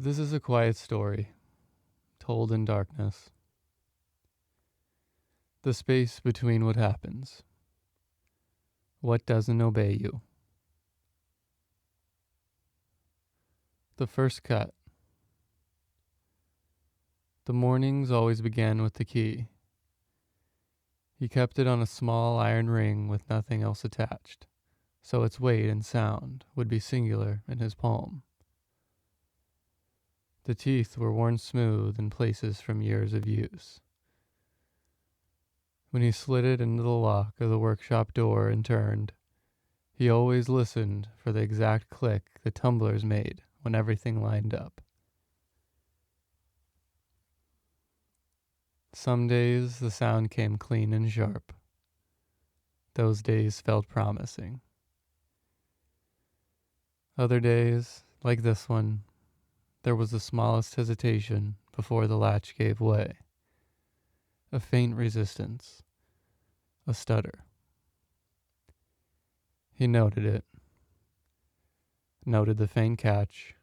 This is a quiet story, told in darkness. The space between what happens. What doesn't obey you. The first cut. The mornings always began with the key. He kept it on a small iron ring with nothing else attached, so its weight and sound would be singular in his palm. The teeth were worn smooth in places from years of use. When he slid it into the lock of the workshop door and turned, he always listened for the exact click the tumblers made when everything lined up. Some days the sound came clean and sharp. Those days felt promising. Other days, like this one, there was the smallest hesitation before the latch gave way. A faint resistance. A stutter. He noted it. Noted the faint catch.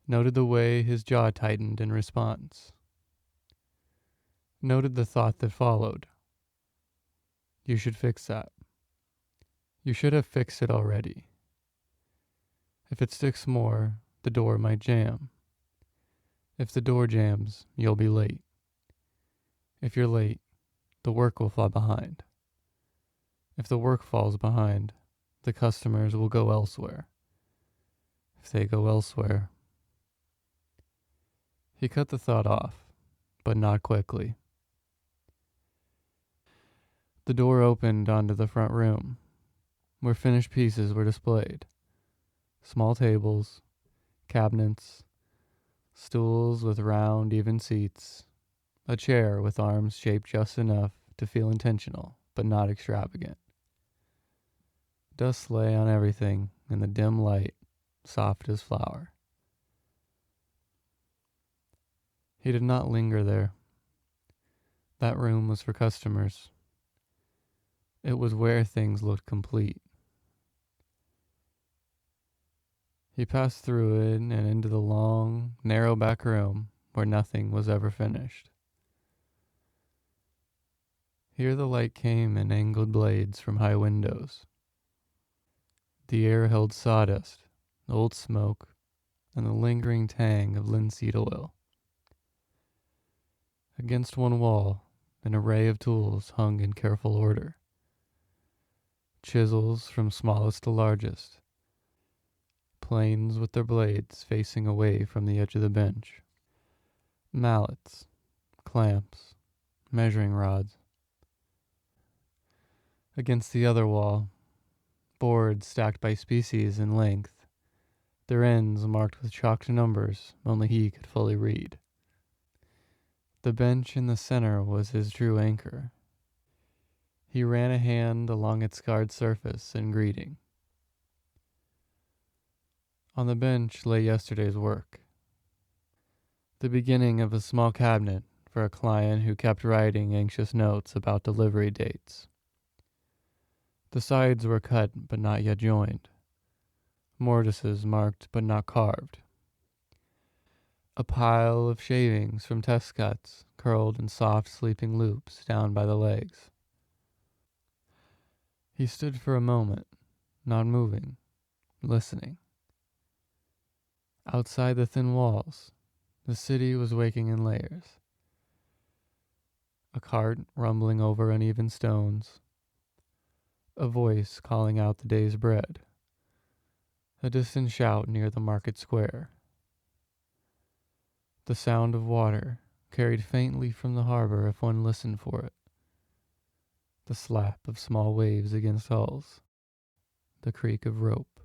Noted the way his jaw tightened in response. Noted the thought that followed. You should fix that. You should have fixed it already. If it sticks more, the door might jam. If the door jams, you'll be late. If you're late, the work will fall behind. If the work falls behind, the customers will go elsewhere. If they go elsewhere... He cut the thought off, but not quickly. The door opened onto the front room, where finished pieces were displayed. Small tables, cabinets, stools with round, even seats, a chair with arms shaped just enough to feel intentional, but not extravagant. Dust lay on everything in the dim light, soft as flour. He did not linger there. That room was for customers. It was where things looked complete. He passed through it and into the long, narrow back room where nothing was ever finished. Here the light came in angled blades from high windows. The air held sawdust, old smoke, and the lingering tang of linseed oil. Against one wall, an array of tools hung in careful order. Chisels from smallest to largest, planes with their blades facing away from the edge of the bench, mallets, clamps, measuring rods. Against the other wall, boards stacked by species in length, their ends marked with chalked numbers only he could fully read. The bench in the center was his true anchor. He ran a hand along its scarred surface in greeting. On the bench lay yesterday's work. The beginning of a small cabinet for a client who kept writing anxious notes about delivery dates. The sides were cut but not yet joined. Mortises marked but not carved. A pile of shavings from test cuts curled in soft sleeping loops down by the legs. He stood for a moment, not moving, listening. Outside the thin walls, the city was waking in layers. A cart rumbling over uneven stones. A voice calling out the day's bread. A distant shout near the market square. The sound of water carried faintly from the harbor if one listened for it. The slap of small waves against hulls. The creak of rope.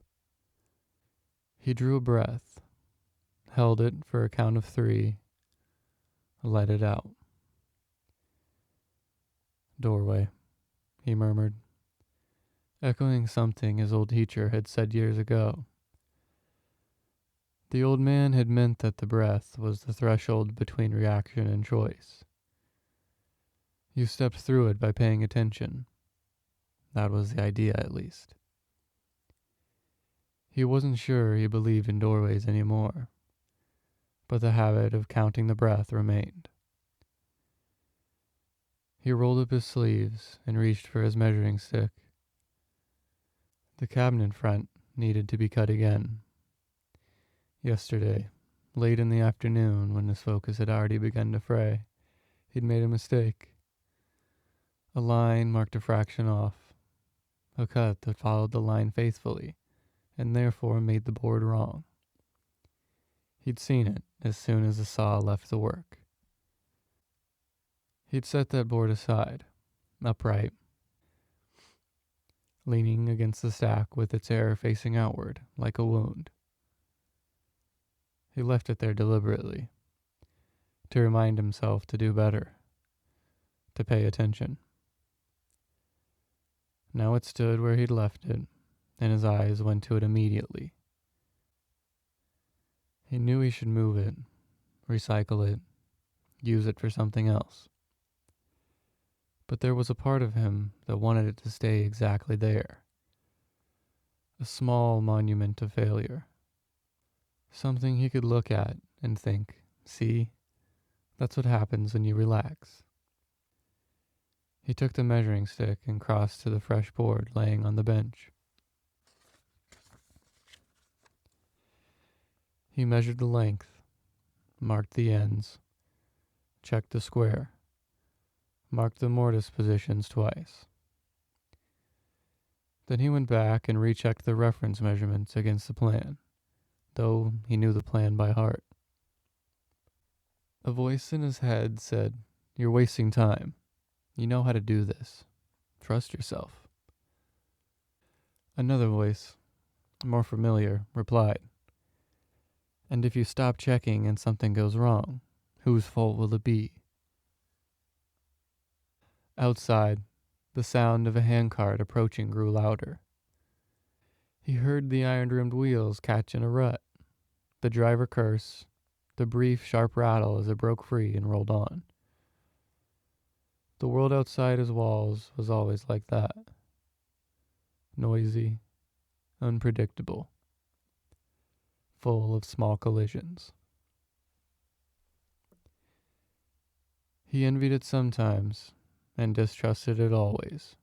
He drew a breath, held it for a count of 3, let it out. Doorway, he murmured, echoing something his old teacher had said years ago. The old man had meant that the breath was the threshold between reaction and choice. You stepped through it by paying attention. That was the idea, at least. He wasn't sure he believed in doorways anymore. but the habit of counting the breath remained. He rolled up his sleeves and reached for his measuring stick. The cabinet front needed to be cut again. Yesterday, late in the afternoon when his focus had already begun to fray, he'd made a mistake. A line marked a fraction off, a cut that followed the line faithfully, and therefore made the board wrong. He'd seen it as soon as the saw left the work. He'd set that board aside, upright, leaning against the stack with its air facing outward, like a wound. He left it there deliberately, to remind himself to do better, to pay attention. Now it stood where he'd left it, and his eyes went to it immediately. He knew he should move it, recycle it, use it for something else. But there was a part of him that wanted it to stay exactly there. A small monument of failure. Something he could look at and think, see, that's what happens when you relax. He took the measuring stick and crossed to the fresh board laying on the bench. He measured the length, marked the ends, checked the square, marked the mortise positions twice. Then he went back and rechecked the reference measurements against the plan, though he knew the plan by heart. A voice in his head said, "You're wasting time. You know how to do this. Trust yourself." Another voice, more familiar, replied, "And if you stop checking and something goes wrong, whose fault will it be?" Outside, the sound of a handcart approaching grew louder. He heard the iron-rimmed wheels catch in a rut, the driver curse, the brief, sharp rattle as it broke free and rolled on. The world outside his walls was always like that. Noisy, unpredictable, full of small collisions. He envied it sometimes and distrusted it always.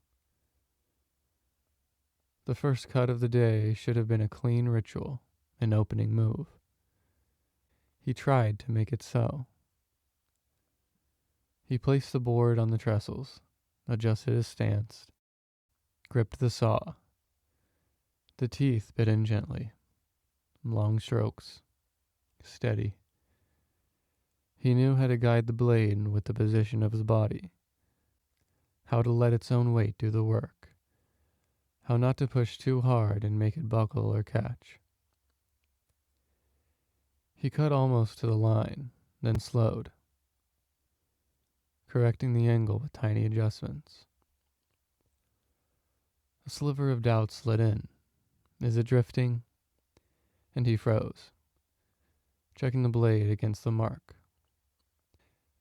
The first cut of the day should have been a clean ritual, an opening move. He tried to make it so. He placed the board on the trestles, adjusted his stance, gripped the saw. The teeth bit in gently, long strokes, steady. He knew how to guide the blade with the position of his body, how to let its own weight do the work, how not to push too hard and make it buckle or catch. He cut almost to the line, then slowed, correcting the angle with tiny adjustments. A sliver of doubt slid in. Is it drifting? And he froze, checking the blade against the mark.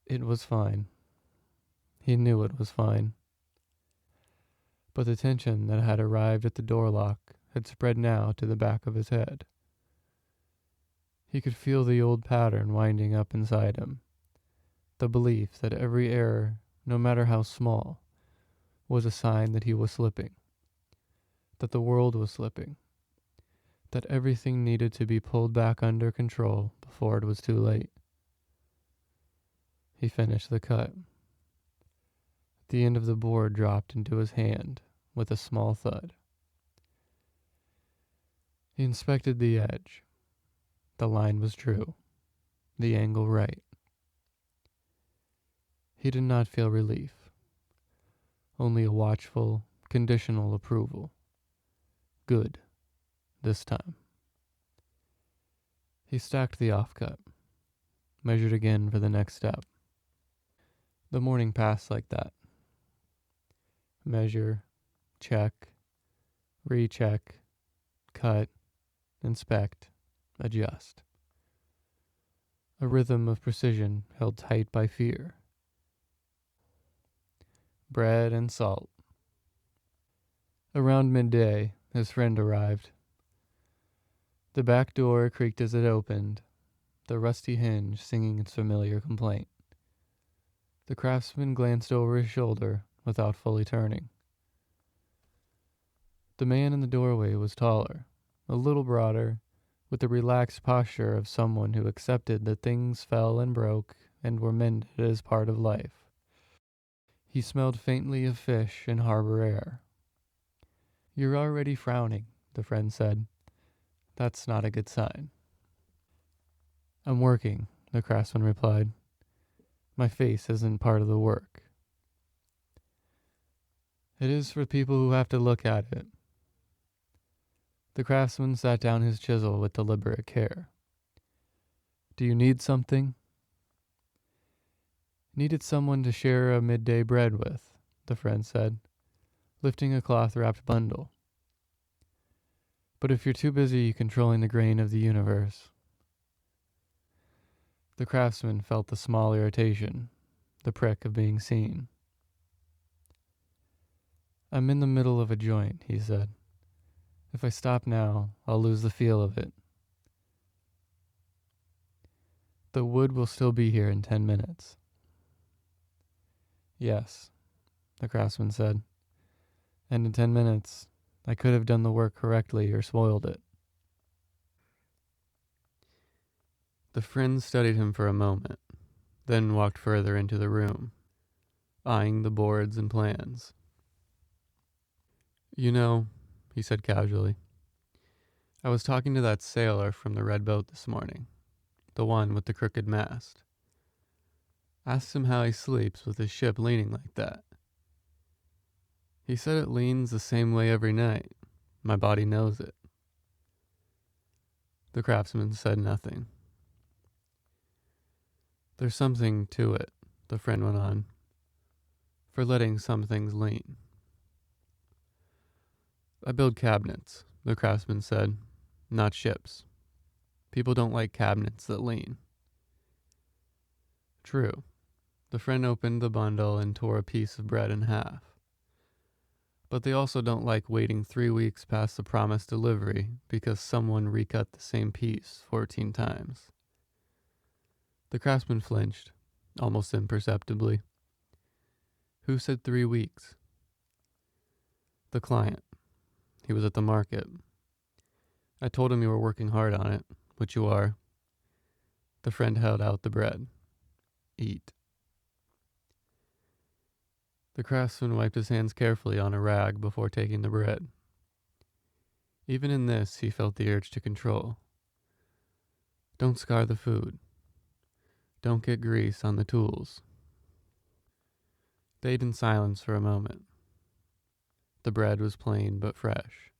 It was fine. He knew it was fine. But the tension that had arrived at the door lock had spread now to the back of his head. He could feel the old pattern winding up inside him, the belief that every error, no matter how small, was a sign that he was slipping, that the world was slipping, that everything needed to be pulled back under control before it was too late. He finished the cut. The end of the board dropped into his hand with a small thud. He inspected the edge. The line was true, the angle right. He did not feel relief, only a watchful, conditional approval. Good, this time. He stacked the offcut, measured again for the next step. The morning passed like that. Measure, check, recheck, cut, inspect, adjust. A rhythm of precision held tight by fear. Bread and salt. Around midday, his friend arrived. The back door creaked as it opened. the rusty hinge singing its familiar complaint. The craftsman glanced over his shoulder without fully turning. The man in the doorway was taller, a little broader, with the relaxed posture of someone who accepted that things fell and broke and were mended as part of life. He smelled faintly of fish and harbor air. "You're already frowning," the friend said. "That's not a good sign." "I'm working," the craftsman replied. "My face isn't part of the work." "It is for people who have to look at it." The craftsman sat down his chisel with deliberate care. "Do you need something?" "Needed someone to share a midday bread with," the friend said, lifting a cloth-wrapped bundle. "But if you're too busy controlling the grain of the universe." The craftsman felt the small irritation, the prick of being seen. "I'm in the middle of a joint," he said. "If I stop now, I'll lose the feel of it. The wood will still be here in 10 minutes. "Yes," the craftsman said. "And in 10 minutes, I could have done the work correctly or spoiled it." The friend studied him for a moment, then walked further into the room, eyeing the boards and plans. "You know," he said casually, "I was talking to that sailor from the red boat this morning, the one with the crooked mast. Asked him how he sleeps with his ship leaning like that. He said it leans the same way every night. My body knows it." The craftsman said nothing. "There's something to it," the friend went on, "for letting some things lean." "I build cabinets," the craftsman said, "not ships. People don't like cabinets that lean." "True." The friend opened the bundle and tore a piece of bread in half. "But they also don't like waiting 3 weeks past the promised delivery because someone recut the same piece 14 times. The craftsman flinched, almost imperceptibly. "Who said 3 weeks?" "The client. He was at the market. I told him you were working hard on it, which you are." The friend held out the bread. "Eat." The craftsman wiped his hands carefully on a rag before taking the bread. Even in this, he felt the urge to control. Don't scar the food. Don't get grease on the tools. They ate in silence for a moment. The bread was plain but fresh.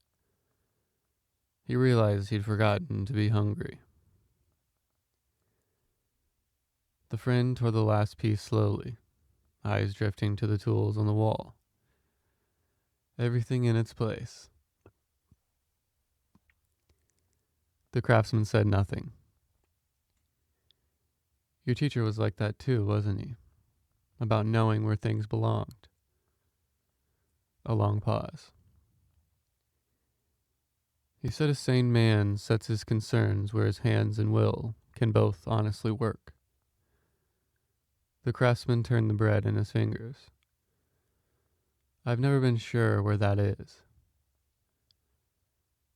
He realized he'd forgotten to be hungry. The friend tore the last piece slowly, eyes drifting to the tools on the wall. Everything in its place. The craftsman said nothing. "Your teacher was like that too, wasn't he? About knowing where things belonged." A long pause. "He said a sane man sets his concerns where his hands and will can both honestly work." The craftsman turned the bread in his fingers. "I've never been sure where that is."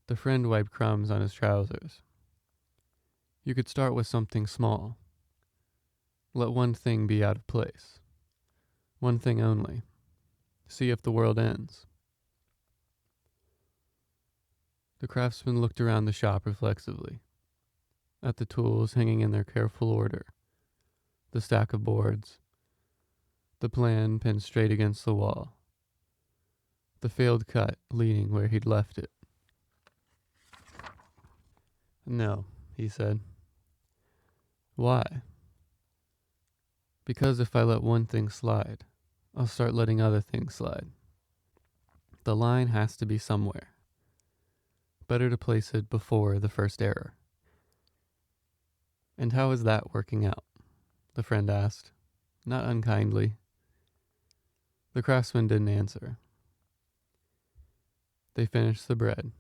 The friend wiped crumbs on his trousers. "You could start with something small. Let one thing be out of place. One thing only. See if the world ends." The craftsman looked around the shop reflexively, at the tools hanging in their careful order, the stack of boards, the plan pinned straight against the wall, the failed cut leaning where he'd left it. "No," he said. "Why?" "Because if I let one thing slide, I'll start letting other things slide. The line has to be somewhere. Better to place it before the first error." "And how is that working out?" the friend asked, not unkindly. The craftsman didn't answer. They finished the bread.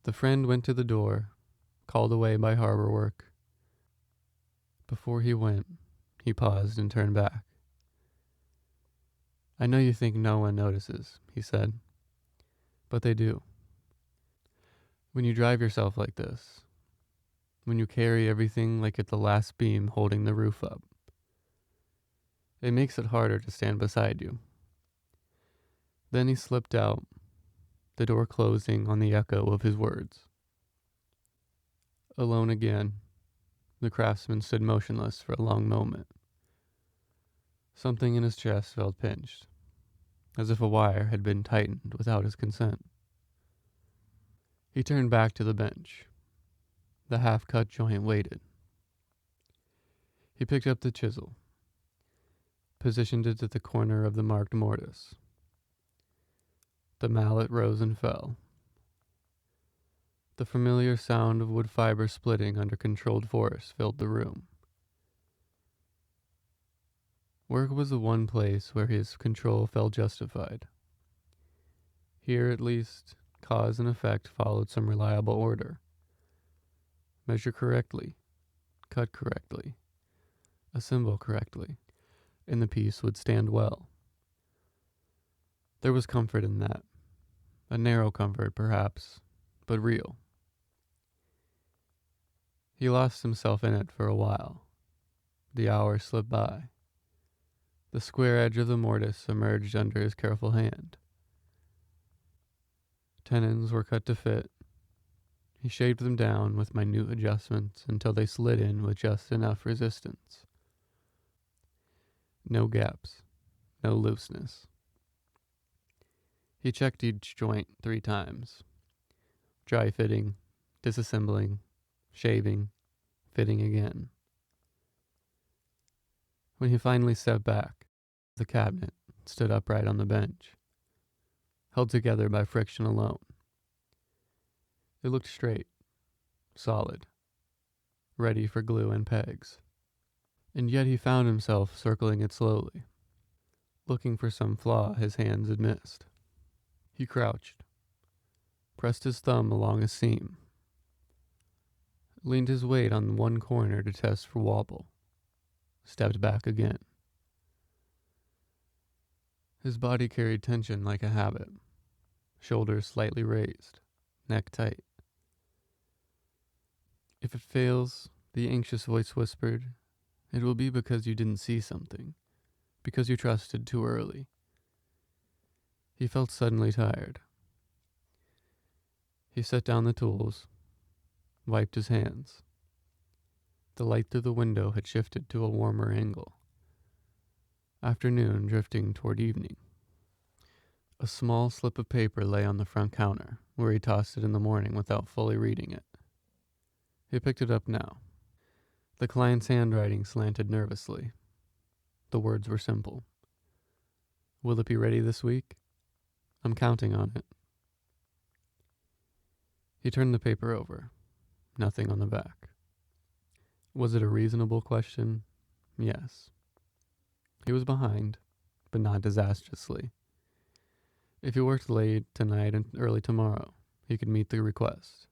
The friend went to the door, called away by harbor work, Before he went, he paused and turned back. "I know you think no one notices," he said, "but they do. When you drive yourself like this, when you carry everything like it's the last beam holding the roof up, it makes it harder to stand beside you." Then he slipped out, the door closing on the echo of his words. Alone again, the craftsman stood motionless for a long moment. Something in his chest felt pinched, as if a wire had been tightened without his consent. He turned back to the bench. The half-cut joint waited. He picked up the chisel, positioned it at the corner of the marked mortise. The mallet rose and fell. The familiar sound of wood fiber splitting under controlled force filled the room. Work was the one place where his control felt justified. Here, at least, cause and effect followed some reliable order. Measure correctly, cut correctly, assemble correctly, and the piece would stand well. There was comfort in that. A narrow comfort, perhaps, but real. He lost himself in it for a while. The hours slipped by. The square edge of the mortise emerged under his careful hand. Tenons were cut to fit. He shaved them down with minute adjustments until they slid in with just enough resistance. No gaps, no looseness. He checked each joint 3 times. Dry fitting, disassembling, shaving, fitting again. When he finally stepped back, the cabinet stood upright on the bench, held together by friction alone. It looked straight, solid, ready for glue and pegs. And yet he found himself circling it slowly, looking for some flaw his hands had missed. He crouched, pressed his thumb along a seam, leaned his weight on one corner to test for wobble, stepped back again. His body carried tension like a habit, shoulders slightly raised, neck tight. "If it fails," the anxious voice whispered, "it will be because you didn't see something, because you trusted too early." He felt suddenly tired. He set down the tools, wiped his hands. The light through the window had shifted to a warmer angle. Afternoon drifting toward evening. A small slip of paper lay on the front counter, where he tossed it in the morning without fully reading it. He picked it up now. The client's handwriting slanted nervously. The words were simple. "Will it be ready this week? I'm counting on it." He turned the paper over. Nothing on the back. Was it a reasonable question? Yes. He was behind, but not disastrously. If he worked late tonight and early tomorrow, he could meet the request.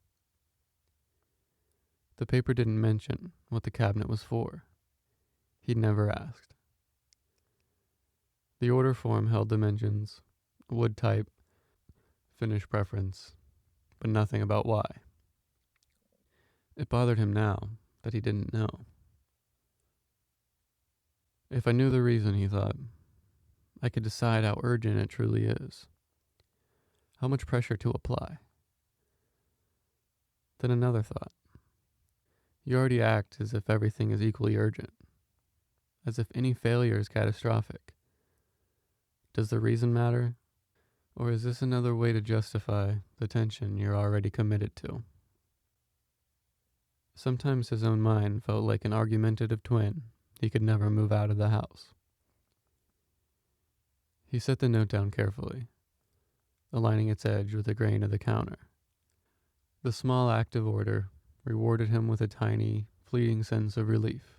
The paper didn't mention what the cabinet was for. He'd never asked. The order form held dimensions, wood type, finish preference, but nothing about why. It bothered him now that he didn't know. If I knew the reason, he thought, I could decide how urgent it truly is, how much pressure to apply. Then another thought. You already act as if everything is equally urgent, as if any failure is catastrophic. Does the reason matter? Or is this another way to justify the tension you're already committed to? Sometimes his own mind felt like an argumentative twin he could never move out of the house. He set the note down carefully, aligning its edge with the grain of the counter. The small act of order rewarded him with a tiny, fleeting sense of relief.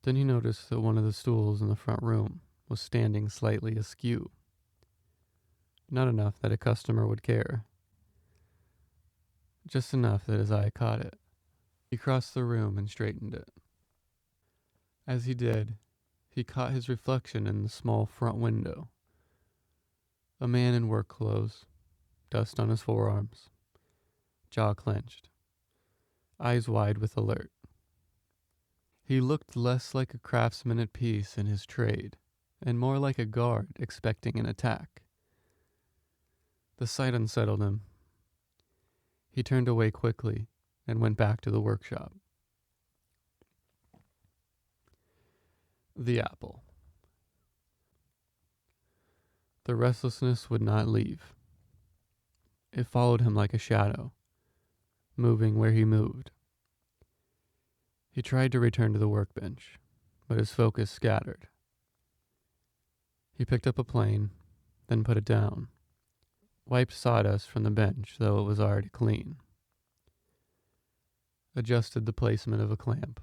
Then he noticed that one of the stools in the front room was standing slightly askew. Not enough that a customer would care. Just enough that his eye caught it. He crossed the room and straightened it. As he did, he caught his reflection in the small front window. A man in work clothes, dust on his forearms, jaw clenched, eyes wide with alert. He looked less like a craftsman at peace in his trade, and more like a guard expecting an attack. The sight unsettled him. He turned away quickly and went back to the workshop. The apple. The restlessness would not leave. It followed him like a shadow, moving where he moved. He tried to return to the workbench, but his focus scattered. He picked up a plane, then put it down, wiped sawdust from the bench, though it was already clean, adjusted the placement of a clamp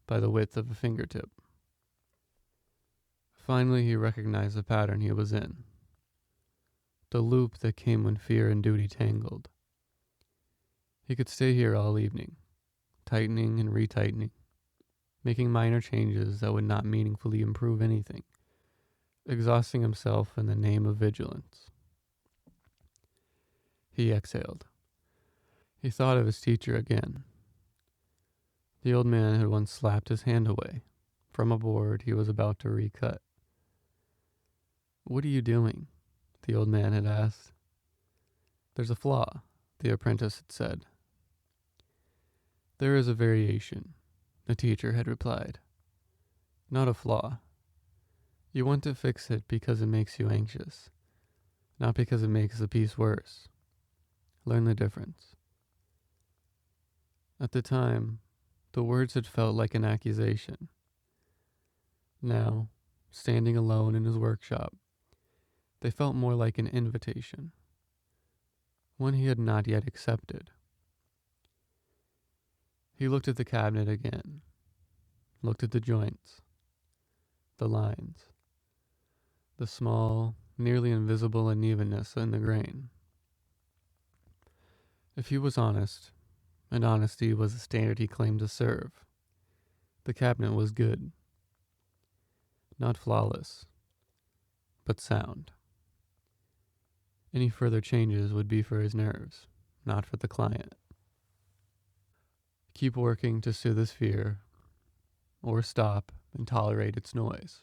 by the width of a fingertip. Finally, he recognized the pattern he was in, the loop that came when fear and duty tangled. He could stay here all evening, tightening and retightening, making minor changes that would not meaningfully improve anything, exhausting himself in the name of vigilance. He exhaled. He thought of his teacher again. The old man had once slapped his hand away from a board he was about to recut. "What are you doing?" the old man had asked. "There's a flaw," the apprentice had said. "There is a variation," the teacher had replied. "Not a flaw. You want to fix it because it makes you anxious, not because it makes the piece worse. Learn the difference." At the time, the words had felt like an accusation. Now, standing alone in his workshop, they felt more like an invitation, one he had not yet accepted. He looked at the cabinet again, looked at the joints, the lines, the small, nearly invisible unevenness in the grain. If he was honest, and honesty was the standard he claimed to serve, the cabinet was good. Not flawless, but sound. Any further changes would be for his nerves, not for the client. Keep working to soothe his fear, or stop and tolerate its noise.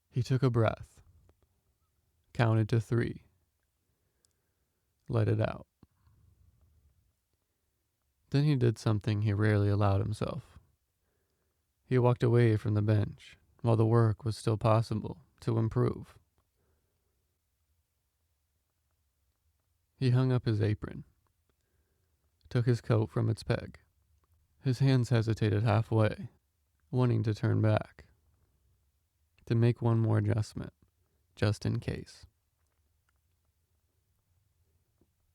He took a breath, counted to 3, let it out. Then he did something he rarely allowed himself. He walked away from the bench while the work was still possible to improve. He hung up his apron, took his coat from its peg. His hands hesitated halfway, wanting to turn back, to make one more adjustment, just in case.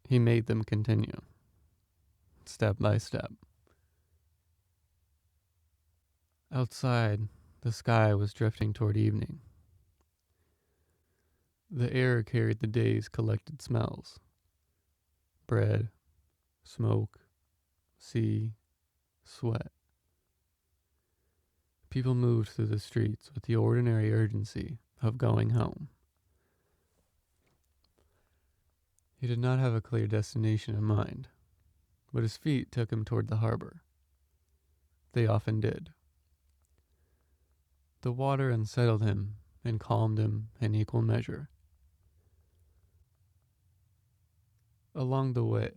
He made them continue, step by step. Outside, the sky was drifting toward evening. The air carried the day's collected smells: bread, smoke, sea, sweat. People moved through the streets with the ordinary urgency of going home. He did not have a clear destination in mind, but his feet took him toward the harbor. They often did. The water unsettled him and calmed him in equal measure. Along the way,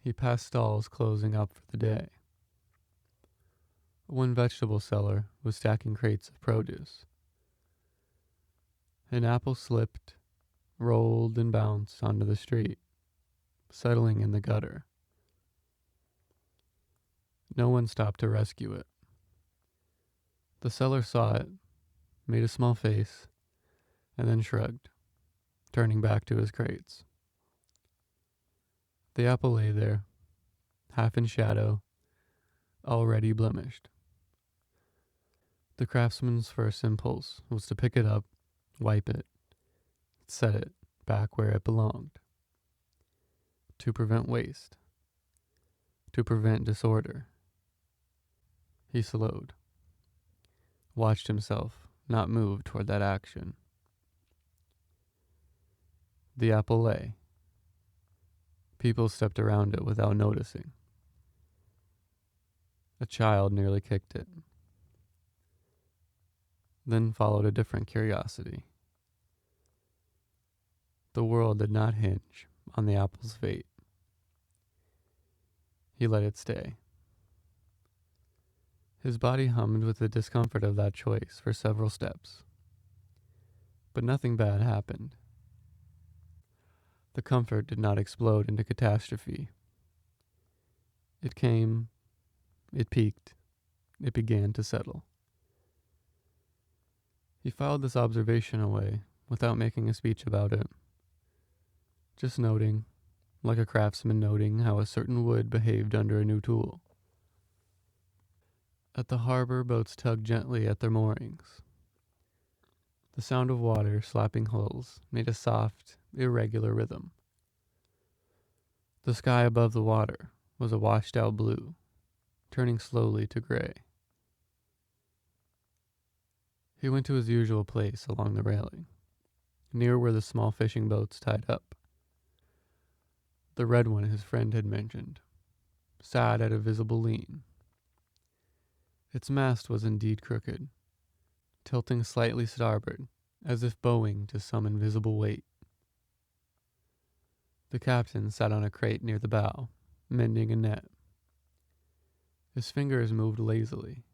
he passed stalls closing up for the day. One vegetable seller was stacking crates of produce. An apple slipped, rolled, and bounced onto the street, settling in the gutter. No one stopped to rescue it. The seller saw it, made a small face, and then shrugged, turning back to his crates. The apple lay there, half in shadow, already blemished. The craftsman's first impulse was to pick it up, wipe it, set it back where it belonged. To prevent waste. to prevent disorder. He slowed, watched himself not move toward that action. The apple lay. People stepped around it without noticing. A child nearly kicked it. Then followed a different curiosity. The world did not hinge on the apple's fate. He let it stay. His body hummed with the discomfort of that choice for several steps. But nothing bad happened. The comfort did not explode into catastrophe. It came, it peaked, it began to settle. He filed this observation away without making a speech about it, just noting, like a craftsman noting how a certain wood behaved under a new tool. At the harbor, boats tugged gently at their moorings. The sound of water slapping hulls made a soft, irregular rhythm. The sky above the water was a washed-out blue, turning slowly to gray. He went to his usual place along the railing, near where the small fishing boats tied up. The red one his friend had mentioned sat at a visible lean. Its mast was indeed crooked, tilting slightly starboard, as if bowing to some invisible weight. The captain sat on a crate near the bow, mending a net. His fingers moved lazily,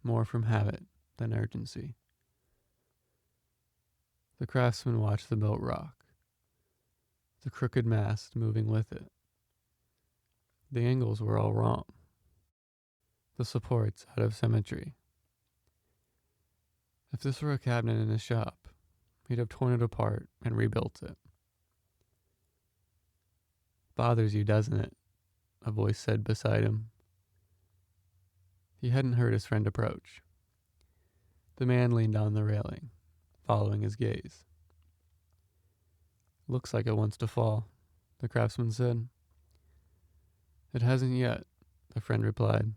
more from habit than urgency. The craftsman watched the boat rock, the crooked mast moving with it. The angles were all wrong, the supports out of symmetry. If this were a cabinet in his shop, he'd have torn it apart and rebuilt it. Bothers you, doesn't it? A voice said beside him. He hadn't heard his friend approach. The man leaned on the railing, following his gaze. Looks like it wants to fall, the craftsman said. It hasn't yet, the friend replied.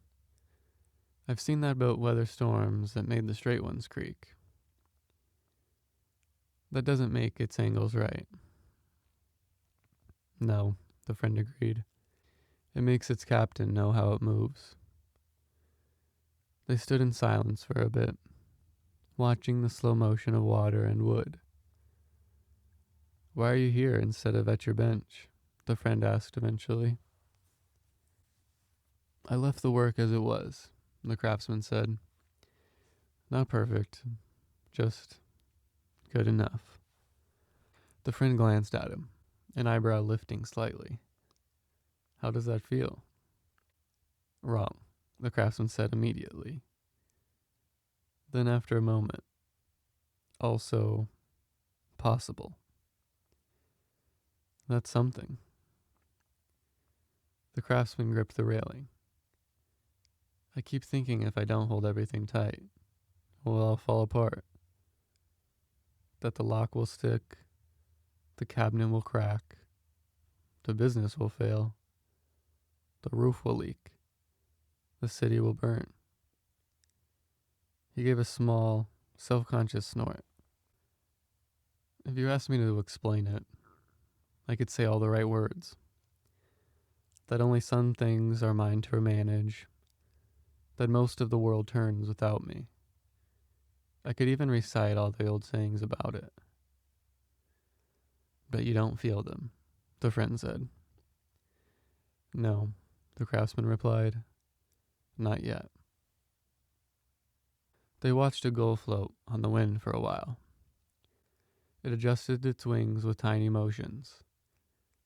I've seen that boat weather storms that made the straight ones creak. That doesn't make its angles right. No, the friend agreed. It makes its captain know how it moves. They stood in silence for a bit, watching the slow motion of water and wood. Why are you here instead of at your bench? The friend asked eventually. I left the work as it was, the craftsman said. Not perfect, just good enough. The friend glanced at him, an eyebrow lifting slightly. How does that feel? Wrong, the craftsman said immediately. Then after a moment, also possible. That's something. The craftsman gripped the railing. I keep thinking if I don't hold everything tight, it will all fall apart. That the lock will stick, the cabinet will crack, the business will fail, the roof will leak, the city will burn. He gave a small, self-conscious snort. If you asked me to explain it, I could say all the right words. That only some things are mine to manage, that most of the world turns without me. I could even recite all the old sayings about it. But you don't feel them, the friend said. No, the craftsman replied. Not yet. They watched a gull float on the wind for a while. It adjusted its wings with tiny motions,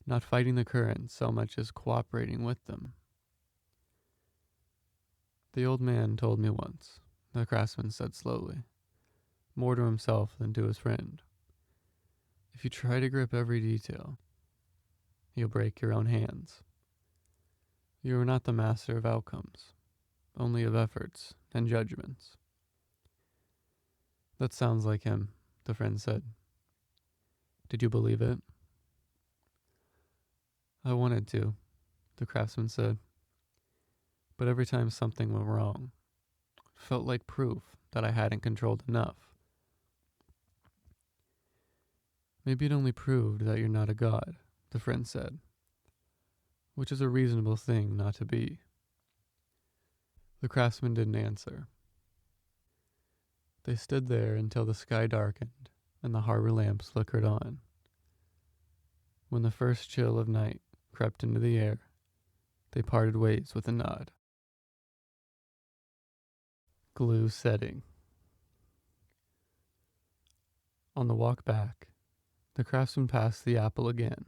not fighting the current so much as cooperating with them. The old man told me once, the craftsman said slowly, more to himself than to his friend. If you try to grip every detail, you'll break your own hands. You are not the master of outcomes, only of efforts and judgments. That sounds like him, the friend said. Did you believe it? I wanted to, the craftsman said. But every time something went wrong, it felt like proof that I hadn't controlled enough. Maybe it only proved that you're not a god, the friend said, which is a reasonable thing not to be. The craftsman didn't answer. They stood there until the sky darkened and the harbor lamps flickered on. When the first chill of night crept into the air, they parted ways with a nod. Glue setting. On the walk back, the craftsman passed the apple again.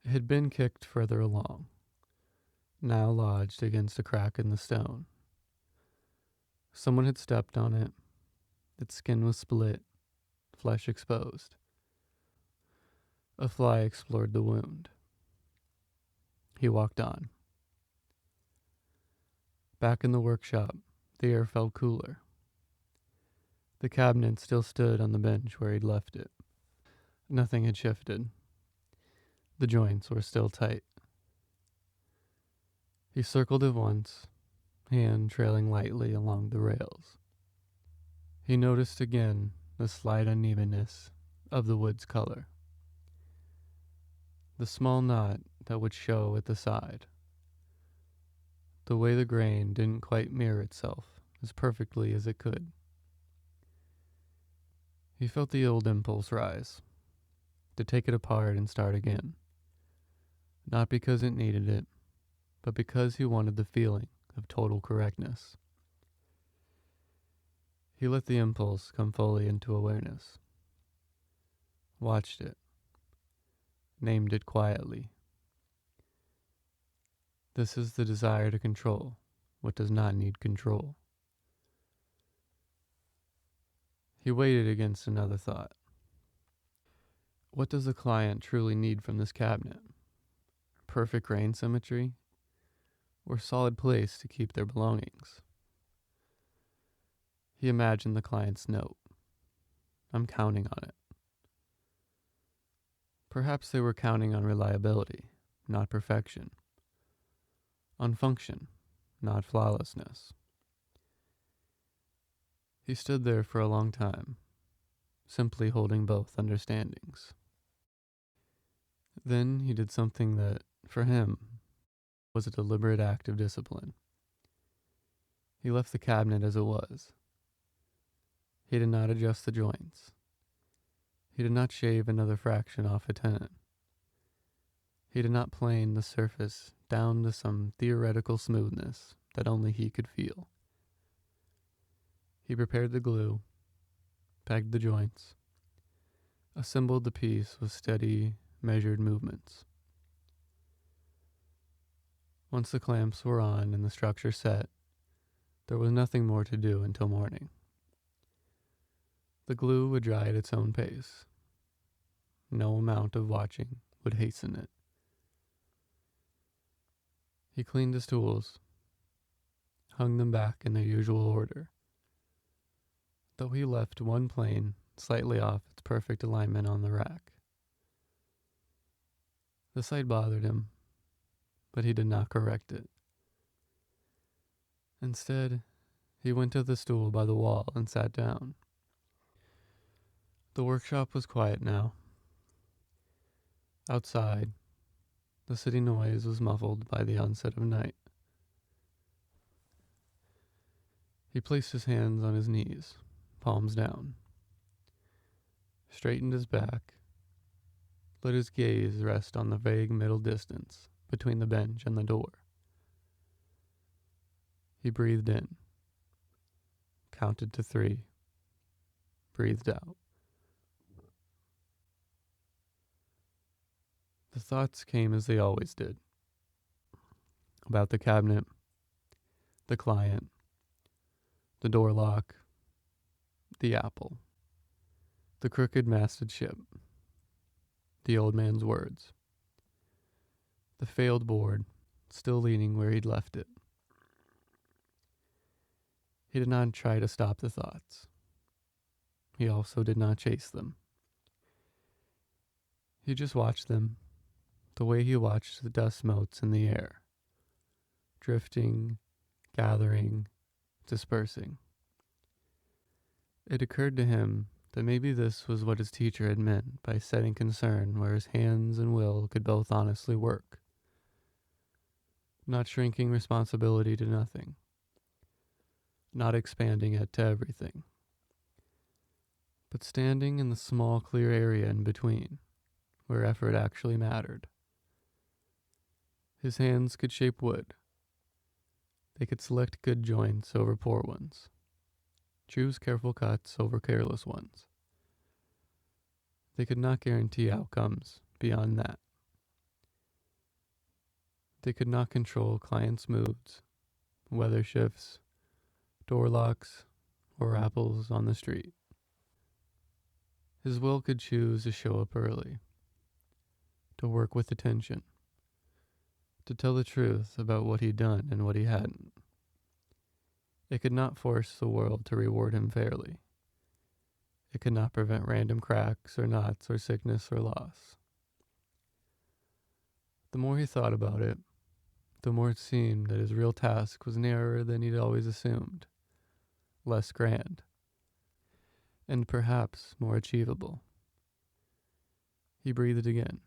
It had been kicked further along, now lodged against a crack in the stone. Someone had stepped on it. Its skin was split, flesh exposed. A fly explored the wound. He walked on. Back in the workshop, the air felt cooler. The cabinet still stood on the bench where he'd left it. Nothing had shifted. The joints were still tight. He circled it once, hand trailing lightly along the rails. He noticed again the slight unevenness of the wood's color. The small knot that would show at the side. The way the grain didn't quite mirror itself as perfectly as it could. He felt the old impulse rise, to take it apart and start again. Not because it needed it, but because he wanted the feeling of total correctness. He let the impulse come fully into awareness. Watched it. Named it quietly. This is the desire to control what does not need control. He waited against another thought. What does the client truly need from this cabinet? Perfect grain symmetry? Or solid place to keep their belongings? He imagined the client's note. I'm counting on it. Perhaps they were counting on reliability, not perfection. On function, not flawlessness. He stood there for a long time, simply holding both understandings. Then he did something that, for him, was a deliberate act of discipline. He left the cabinet as it was. He did not adjust the joints. He did not shave another fraction off a tenon. He did not plane the surface down to some theoretical smoothness that only he could feel. He prepared the glue, pegged the joints, assembled the piece with steady, measured movements. Once the clamps were on and the structure set, there was nothing more to do until morning. The glue would dry at its own pace. No amount of watching would hasten it. He cleaned his tools, hung them back in their usual order, though he left one plane slightly off its perfect alignment on the rack. The sight bothered him, but he did not correct it. Instead, he went to the stool by the wall and sat down. The workshop was quiet now. Outside, the city noise was muffled by the onset of night. He placed his hands on his knees, palms down, straightened his back, let his gaze rest on the vague middle distance between the bench and the door. He breathed in, counted to 3, breathed out. The thoughts came as they always did. About the cabinet, the client, the door lock, the apple, the crooked masted ship, the old man's words, the failed board still leaning where he'd left it. He did not try to stop the thoughts. He also did not chase them. He just watched them, the way he watched the dust motes in the air, drifting, gathering, dispersing. It occurred to him that maybe this was what his teacher had meant by setting concern where his hands and will could both honestly work, not shrinking responsibility to nothing, not expanding it to everything, but standing in the small clear area in between, where effort actually mattered. His hands could shape wood. They could select good joints over poor ones, choose careful cuts over careless ones. They could not guarantee outcomes beyond that. They could not control clients' moods, weather shifts, door locks, or apples on the street. His will could choose to show up early, to work with attention, to tell the truth about what he'd done and what he hadn't. It could not force the world to reward him fairly. It could not prevent random cracks or knots or sickness or loss. The more he thought about it, the more it seemed that his real task was narrower than he'd always assumed, less grand, and perhaps more achievable. He breathed again.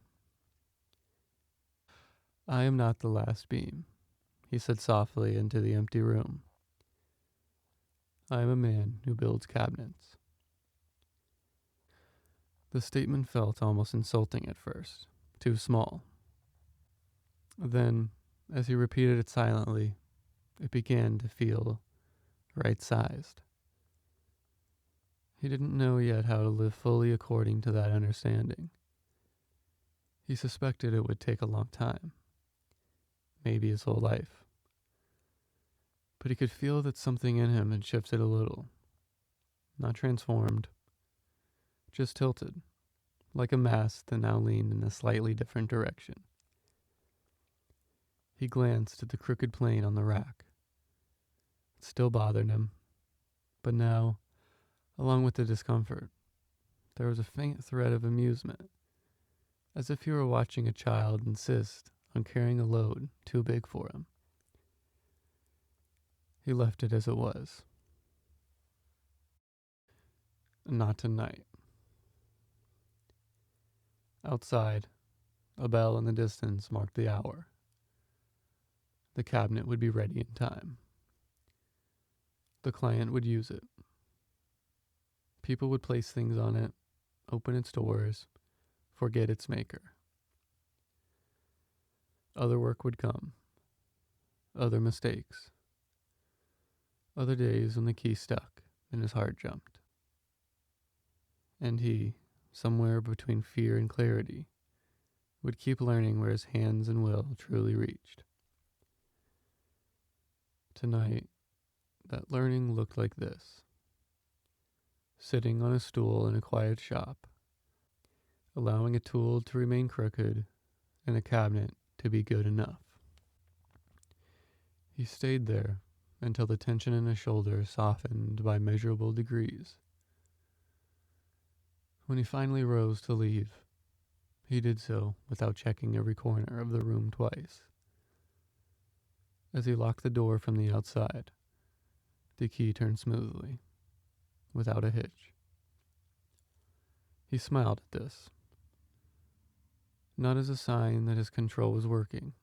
"I am not the last beam," he said softly into the empty room. "I am a man who builds cabinets." The statement felt almost insulting at first, too small. Then, as he repeated it silently, it began to feel right-sized. He didn't know yet how to live fully according to that understanding. He suspected it would take a long time, maybe his whole life. But he could feel that something in him had shifted a little, not transformed, just tilted, like a mast that now leaned in a slightly different direction. He glanced at the crooked plane on the rack. It still bothered him, but now, along with the discomfort, there was a faint thread of amusement, as if he were watching a child insist on carrying a load too big for him. He left it as it was. Not tonight. Outside, a bell in the distance marked the hour. The cabinet would be ready in time. The client would use it. People would place things on it, open its doors, forget its maker. Other work would come. Other mistakes. Other days when the key stuck and his heart jumped. And he, somewhere between fear and clarity, would keep learning where his hands and will truly reached. Tonight, that learning looked like this. Sitting on a stool in a quiet shop, allowing a tool to remain crooked and a cabinet to be good enough. He stayed there until the tension in his shoulder softened by measurable degrees. When he finally rose to leave, he did so without checking every corner of the room twice. As he locked the door from the outside, the key turned smoothly, without a hitch. He smiled at this, not as a sign that his control was working,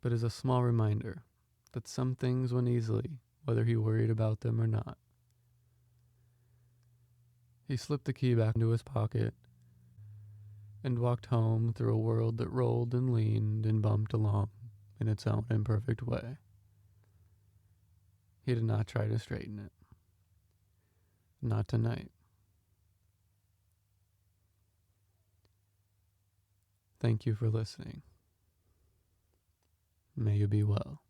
but as a small reminder that some things went easily whether he worried about them or not. He slipped the key back into his pocket and walked home through a world that rolled and leaned and bumped along in its own imperfect way. He did not try to straighten it. Not tonight. Thank you for listening. May you be well.